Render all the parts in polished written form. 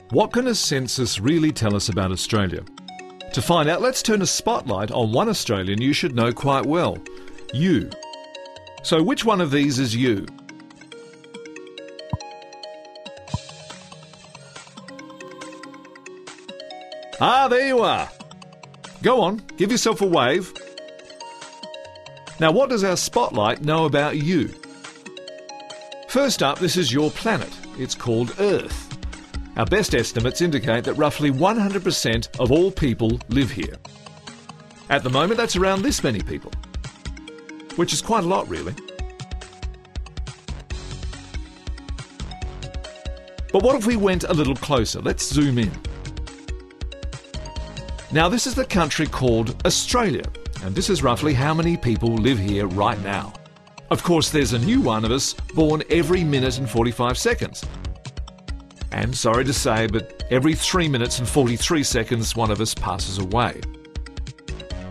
What can a census really tell us about Australia? To find out, let's turn a spotlight on one Australian you should know quite well. You. So which one of these is you? Ah, there you are. Go on, give yourself a wave. Now, what does our spotlight know about you? First up, this is your planet. It's called Earth. Our best estimates indicate that roughly 100% of all people live here. At the moment, that's around this many people, which is quite a lot, really. But what if we went a little closer? Let's zoom in. Now, this is the country called Australia, and this is roughly how many people live here right now. Of course, there's a new one of us born every minute and 45 seconds. And sorry to say, but every 3 minutes and 43 seconds, one of us passes away.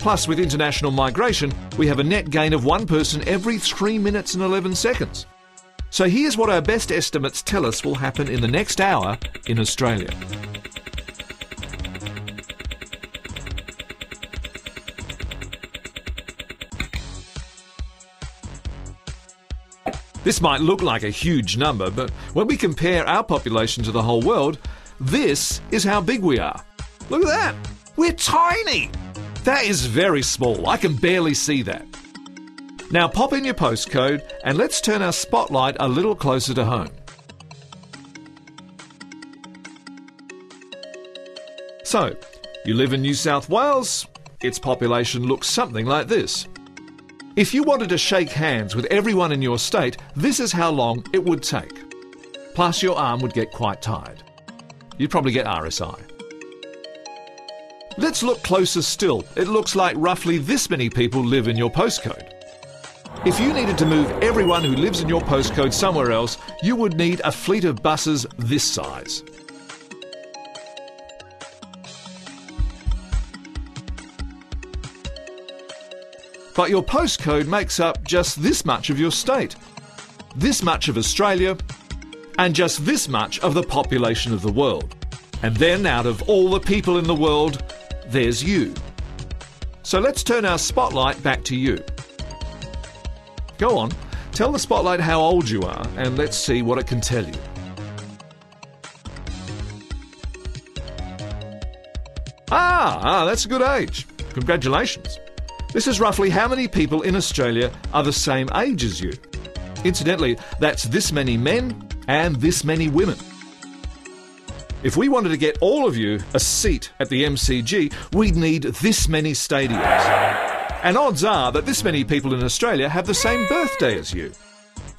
Plus, with international migration, we have a net gain of one person every 3 minutes and 11 seconds. So here's what our best estimates tell us will happen in the next hour in Australia. This might look like a huge number, but when we compare our population to the whole world, this is how big we are. Look at that! We're tiny! That is very small. I can barely see that. Now pop in your postcode and let's turn our spotlight a little closer to home. So, you live in New South Wales? Its population looks something like this. If you wanted to shake hands with everyone in your state, this is how long it would take. Plus, your arm would get quite tired. You'd probably get RSI. Let's look closer still. It looks like roughly this many people live in your postcode. If you needed to move everyone who lives in your postcode somewhere else, you would need a fleet of buses this size. But your postcode makes up just this much of your state, this much of Australia, and just this much of the population of the world. And then out of all the people in the world, there's you. So let's turn our spotlight back to you. Go on, tell the spotlight how old you are, and let's see what it can tell you. That's a good age. Congratulations. This is roughly how many people in Australia are the same age as you. Incidentally, that's this many men and this many women. If we wanted to get all of you a seat at the MCG, we'd need this many stadiums. And odds are that this many people in Australia have the same birthday as you.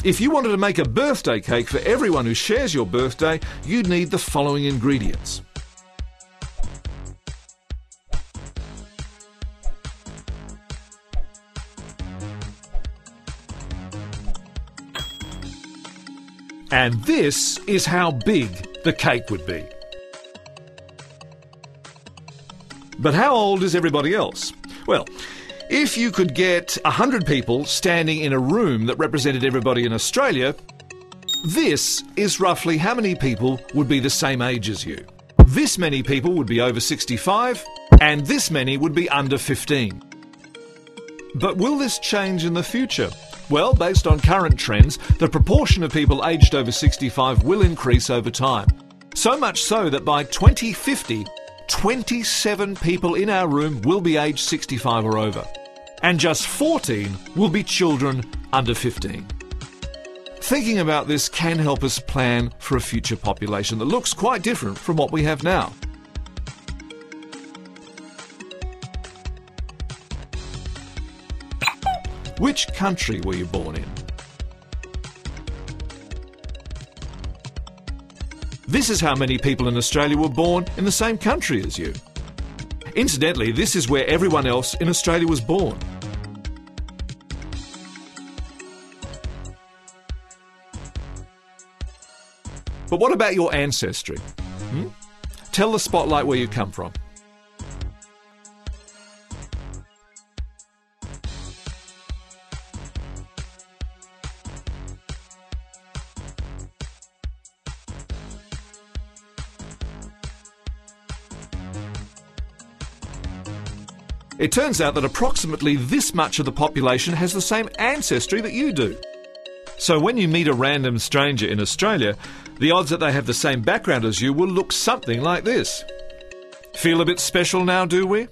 If you wanted to make a birthday cake for everyone who shares your birthday, you'd need the following ingredients. And this is how big the cake would be. But how old is everybody else? Well, if you could get 100 people standing in a room that represented everybody in Australia, this is roughly how many people would be the same age as you. This many people would be over 65, and this many would be under 15. But will this change in the future? Well, based on current trends, the proportion of people aged over 65 will increase over time. So much so that by 2050, 27 people in our room will be aged 65 or over. And just 14 will be children under 15. Thinking about this can help us plan for a future population that looks quite different from what we have now. Which country were you born in? This is how many people in Australia were born in the same country as you. Incidentally, this is where everyone else in Australia was born. But what about your ancestry? Tell the spotlight where you come from. It turns out that approximately this much of the population has the same ancestry that you do. So when you meet a random stranger in Australia, the odds that they have the same background as you will look something like this. Feel a bit special now, do we?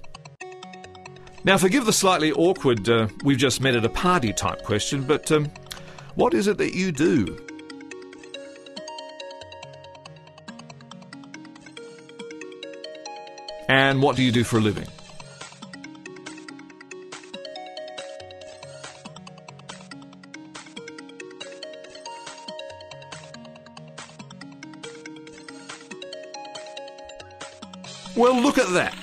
Now forgive the slightly awkward we've just met at a party type question, but what is it that you do? And what do you do for a living? Well, look at that.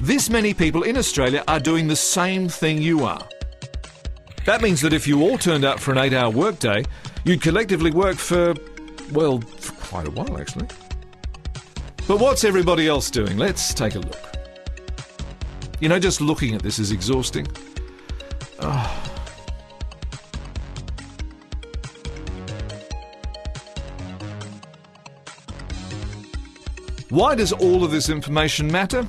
This many people in Australia are doing the same thing you are. That means that if you all turned up for an 8-hour workday, you'd collectively work for quite a while, actually. But what's everybody else doing? Let's take a look. You know, just looking at this is exhausting. Why does all of this information matter?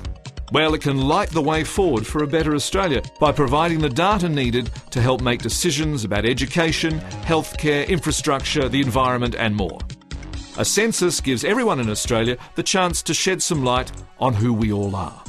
Well, it can light the way forward for a better Australia by providing the data needed to help make decisions about education, healthcare, infrastructure, the environment and more. A census gives everyone in Australia the chance to shed some light on who we all are.